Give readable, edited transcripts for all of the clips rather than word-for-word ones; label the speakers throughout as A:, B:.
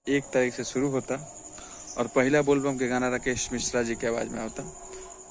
A: एक तारीख से शुरू होता और पहला बोलबम के गाना राकेश मिश्रा जी की आवाज में होता।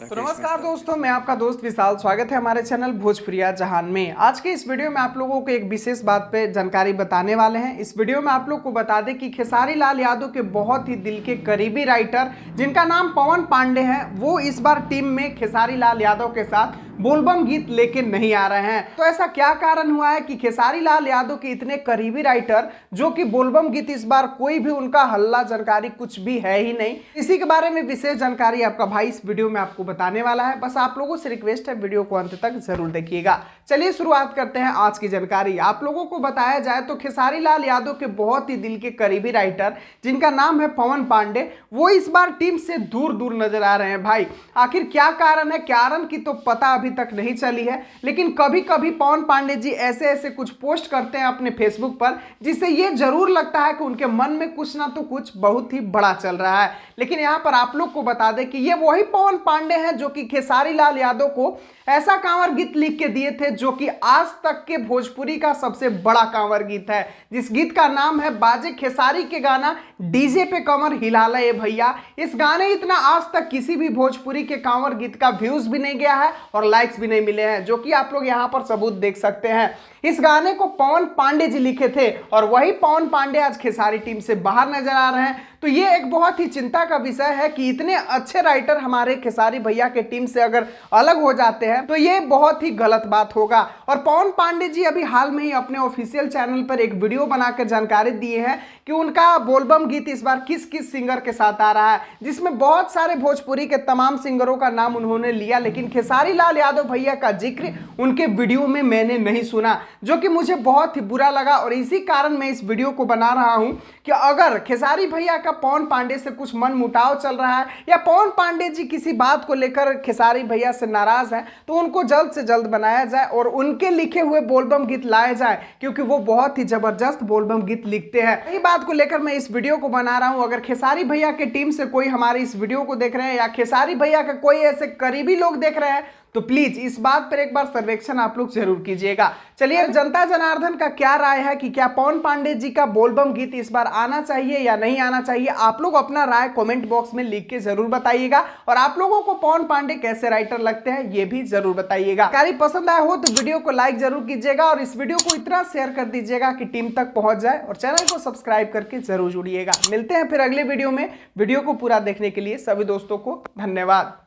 B: तो नमस्कार दोस्तों, मैं आपका दोस्त विशाल। स्वागत है हमारे चैनल भोजपुरिया जहान में। आज के इस वीडियो में आप लोगों को एक विशेष बात पे जानकारी बताने वाले हैं। इस वीडियो में आप लोग को बता दें कि खेसारी लाल यादव के बहुत ही दिल के करीबी राइटर जिनका नाम पवन पांडे है, वो इस बार टीम में खेसारी लाल यादव के साथ बोलबम गीत लेके नहीं आ रहे हैं। तो ऐसा क्या कारण हुआ है कि खेसारी लाल यादव के इतने करीबी राइटर जो कि बोलबम गीत इस बार कोई भी उनका हल्ला जानकारी कुछ भी है ही नहीं। इसी के बारे में विशेष जानकारी आपका भाई इस वीडियो में आपको बताने वाला है। बस आप लोगों से रिक्वेस्ट है, वीडियो को अंत तक जरूर देखिएगा। चलिए शुरुआत करते हैं आज की जानकारी। आप लोगों को बताया जाए तो खेसारी लाल यादव के बहुत ही दिल के करीबी राइटर जिनका नाम है पवन पांडे, वो इस बार टीम से दूर दूर नजर आ रहे हैं। भाई आखिर क्या कारण है, कारण की तो पता अभी तक नहीं चली है, लेकिन कभी कभी पवन पांडे जी ऐसे ऐसे कुछ पोस्ट करते हैं अपने फेसबुक पर जिससे ये जरूर लगता है कि उनके मन में कुछ ना तो कुछ बहुत ही बड़ा चल रहा है। लेकिन यहाँ पर आप लोग को बता दें कि ये वही पवन पांडे हैं जो कि खेसारी लाल यादव को ऐसा कांवर गीत लिख के दिए थे जो कि आज तक के भोजपुरी का सबसे बड़ा कांवर गीत है, जिस गीत का नाम है बाजे खेसारी के गाना डीजे पे कमर हिला ले भैया। इस गाने इतना आज तक किसी भी भोजपुरी के कांवर गीत का व्यूज भी नहीं गया है और लाइक्स भी नहीं मिले हैं, जो कि आप लोग यहाँ पर सबूत देख सकते हैं। इस गाने को पवन पांडे जी लिखे थे और वही पवन पांडे आज खेसारी टीम से बाहर नजर आ रहे हैं। तो ये एक बहुत ही चिंता का विषय है कि इतने अच्छे राइटर हमारे खेसारी भैया के टीम से अगर अलग हो जाते हैं तो ये बहुत ही गलत बात होगा। और पवन पांडे जी अभी हाल में ही अपने ऑफिशियल चैनल पर एक वीडियो बनाकर जानकारी दिए हैं कि उनका बोलबम गीत इस बार किस किस सिंगर के साथ आ रहा है, जिसमें बहुत सारे भोजपुरी के तमाम सिंगरों का नाम उन्होंने लिया, लेकिन खेसारी लाल यादव भैया का जिक्र उनके वीडियो में मैंने नहीं सुना, जो कि मुझे बहुत ही बुरा लगा। और इसी कारण मैं इस वीडियो को बना रहा हूं कि अगर खेसारी भैया का पवन पांडे से कुछ मन मुटाव चल रहा है या पवन पांडे जी किसी बात को लेकर खेसारी भैया से नाराज है तो उनको जल्द से जल्द बनाया जाए और उनके लिखे हुए बोलबम गीत लाए जाए, क्योंकि वो बहुत ही जबरदस्त बोलबम गीत लिखते हैं। यही बात को लेकर मैं इस वीडियो को बना रहा हूं। अगर खेसारी भैया के टीम से कोई हमारे इस वीडियो को देख रहे हैं या खेसारी भैया का कोई ऐसे करीबी लोग देख रहे हैं तो प्लीज इस बात पर एक बार सर्वेक्षण आप लोग जरूर कीजिएगा। चलिए जनता जनार्दन का क्या राय है कि क्या पवन पांडे जी का बोलबम गीत इस बार आना चाहिए या नहीं आना चाहिए, आप लोग अपना राय कमेंट बॉक्स में लिख के जरूर बताइएगा। और आप लोगों को पवन पांडे कैसे राइटर लगते हैं ये भी जरूर बताइएगा। कार्य पसंद आया हो तो वीडियो को लाइक जरूर कीजिएगा और इस वीडियो को इतना शेयर कर दीजिएगा कि टीम तक पहुंच जाए और चैनल को सब्सक्राइब करके जरूर जुड़िएगा। मिलते हैं फिर अगले वीडियो में। वीडियो को पूरा देखने के लिए सभी दोस्तों को धन्यवाद।